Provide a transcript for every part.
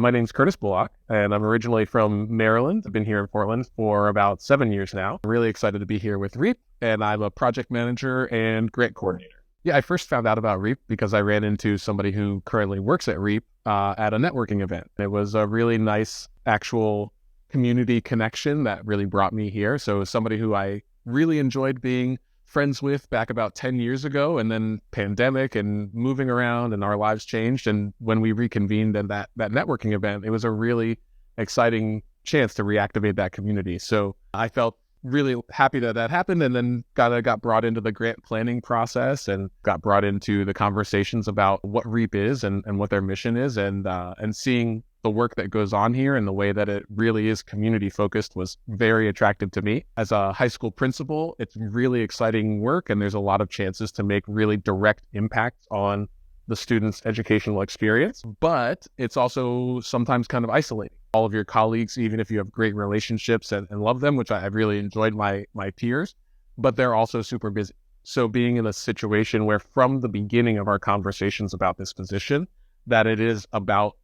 My name's Curtis Bullock, and I'm originally from Maryland. I've been here in Portland for about 7 years now. I'm really excited to be here with REAP, and I'm a project manager and grant coordinator. Yeah, I first found out about REAP because I ran into somebody who currently works at REAP at a networking event. It was a really nice actual community connection that really brought me here. So it was somebody who I really enjoyed being friends with back about 10 years ago, and then pandemic and moving around and our lives changed. And when we reconvened at that networking event, it was a really exciting chance to reactivate that community. So I felt really happy that happened, and then got brought into the grant planning process and got brought into the conversations about what REAP is and what their mission is, and seeing the work that goes on here and the way that it really is community focused was very attractive to me. As a high school principal, it's really exciting work, and there's a lot of chances to make really direct impacts on the student's educational experience, but it's also sometimes kind of isolating. All of your colleagues, even if you have great relationships and love them, which I've really enjoyed my peers, but they're also super busy. So being in a situation where from the beginning of our conversations about this position, that it is about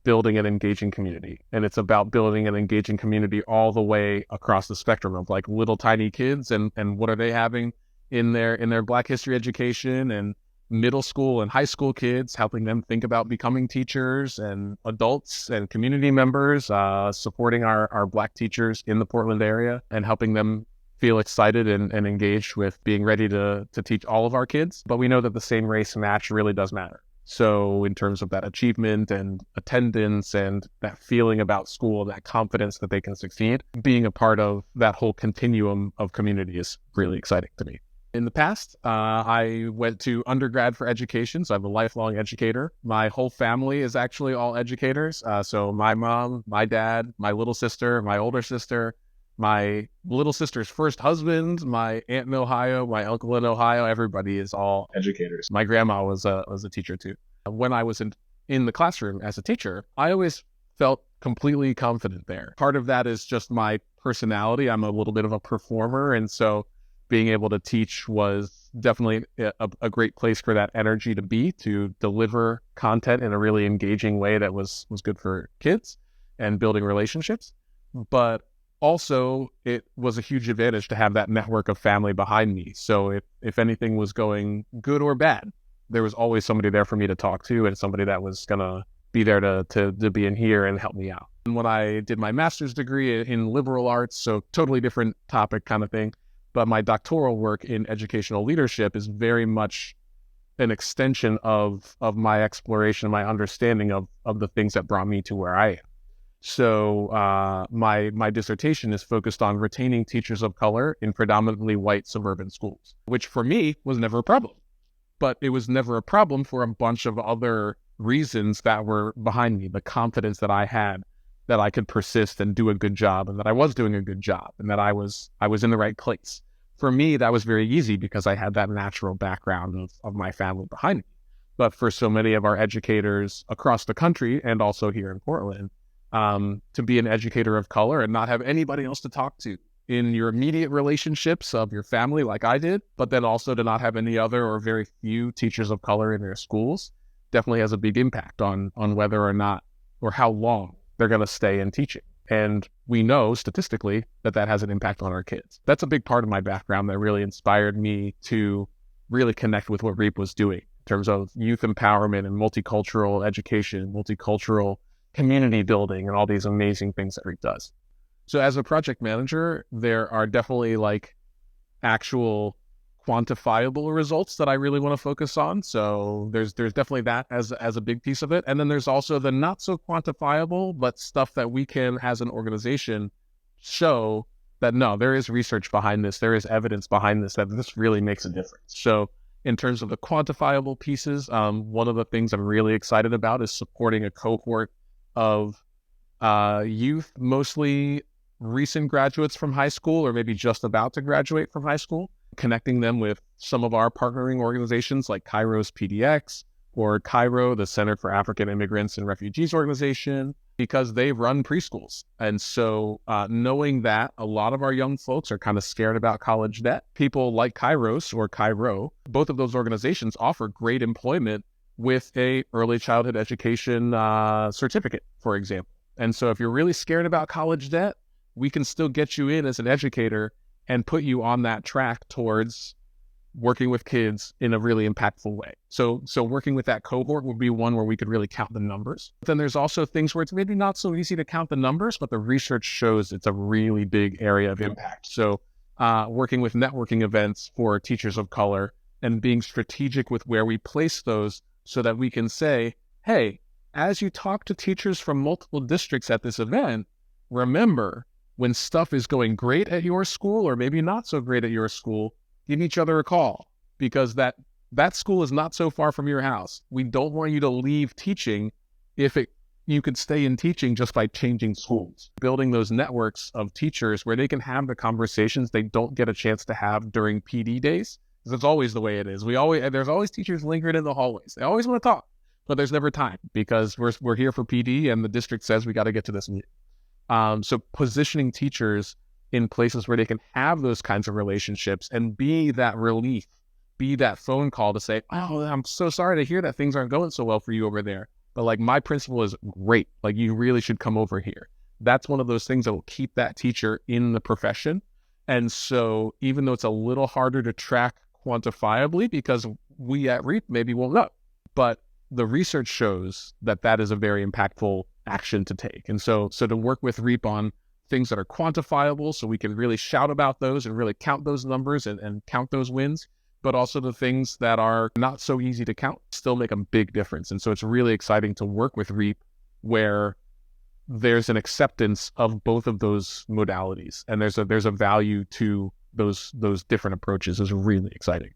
building an engaging community. And it's about building an engaging community all the way across the spectrum of like little tiny kids and what are they having in their Black history education, and middle school and high school kids, helping them think about becoming teachers, and adults and community members, supporting our Black teachers in the Portland area and helping them feel excited and engaged with being ready to teach all of our kids. But we know that the same race match really does matter. So in terms of that achievement and attendance and that feeling about school, that confidence that they can succeed, being a part of that whole continuum of community is really exciting to me. In the past, I went to undergrad for education, so I'm a lifelong educator. My whole family is actually all educators. So my mom, my dad, my little sister, my older sister, my little sister's first husband, my aunt in Ohio, my uncle in Ohio, everybody is all educators. My grandma was a teacher too. When I was in the classroom as a teacher, I always felt completely confident there. Part of that is just my personality. I'm a little bit of a performer, and so being able to teach was definitely a great place for that energy to be, to deliver content in a really engaging way that was good for kids and building relationships. But also, it was a huge advantage to have that network of family behind me. So if anything was going good or bad, there was always somebody there for me to talk to, and somebody that was going to be there to be in here and help me out. And when I did my master's degree in liberal arts, so totally different topic kind of thing, but my doctoral work in educational leadership is very much an extension of my exploration, my understanding of the things that brought me to where I am. So my dissertation is focused on retaining teachers of color in predominantly white suburban schools, which for me was never a problem. But it was never a problem for a bunch of other reasons that were behind me. The confidence that I had that I could persist and do a good job, and that I was doing a good job, and that I was in the right place. For me, that was very easy because I had that natural background of my family behind me. But for so many of our educators across the country, and also here in Portland, to be an educator of color and not have anybody else to talk to in your immediate relationships of your family like I did, but then also to not have any other or very few teachers of color in their schools, definitely has a big impact on whether or not or how long they're going to stay in teaching. And we know statistically that has an impact on our kids. That's a big part of my background that really inspired me to really connect with what REAP was doing in terms of youth empowerment and multicultural education, multicultural community building, and all these amazing things that REAP does. So as a project manager, there are definitely like actual quantifiable results that I really want to focus on. So there's definitely that as a big piece of it. And then there's also the not so quantifiable, but stuff that we can, as an organization, show that no, there is research behind this, there is evidence behind this, that this really makes a difference. So in terms of the quantifiable pieces, one of the things I'm really excited about is supporting a cohort of youth, mostly recent graduates from high school, or maybe just about to graduate from high school, connecting them with some of our partnering organizations like Cairo's PDX, or Cairo, the Center for African Immigrants and Refugees organization, because they run preschools. And so knowing that a lot of our young folks are kind of scared about college debt, people like Kairos or Cairo, both of those organizations offer great employment with a early childhood education certificate for example. And so if you're really scared about college debt, we can still get you in as an educator and put you on that track towards working with kids in a really impactful way. So working with that cohort would be one where we could really count the numbers. But then there's also things where it's maybe not so easy to count the numbers, but the research shows it's a really big area of impact. So working with networking events for teachers of color and being strategic with where we place those so that we can say, hey, as you talk to teachers from multiple districts at this event, remember when stuff is going great at your school or maybe not so great at your school, give each other a call, because that school is not so far from your house. We don't want you to leave teaching you could stay in teaching just by changing schools. Building those networks of teachers where they can have the conversations they don't get a chance to have during PD days. Because it's always the way it is. There's always teachers lingering in the hallways. They always want to talk, but there's never time because we're here for PD and the district says we got to get to this meeting. So positioning teachers in places where they can have those kinds of relationships and be that relief, be that phone call to say, oh, I'm so sorry to hear that things aren't going so well for you over there. But like my principal is great. Like you really should come over here. That's one of those things that will keep that teacher in the profession. And so even though it's a little harder to track quantifiably because we at REAP maybe won't know, but the research shows that that is a very impactful action to take. And so to work with REAP on things that are quantifiable so we can really shout about those and really count those numbers and count those wins, but also the things that are not so easy to count still make a big difference. And so it's really exciting to work with REAP where there's an acceptance of both of those modalities and there's a value to those different approaches is really exciting.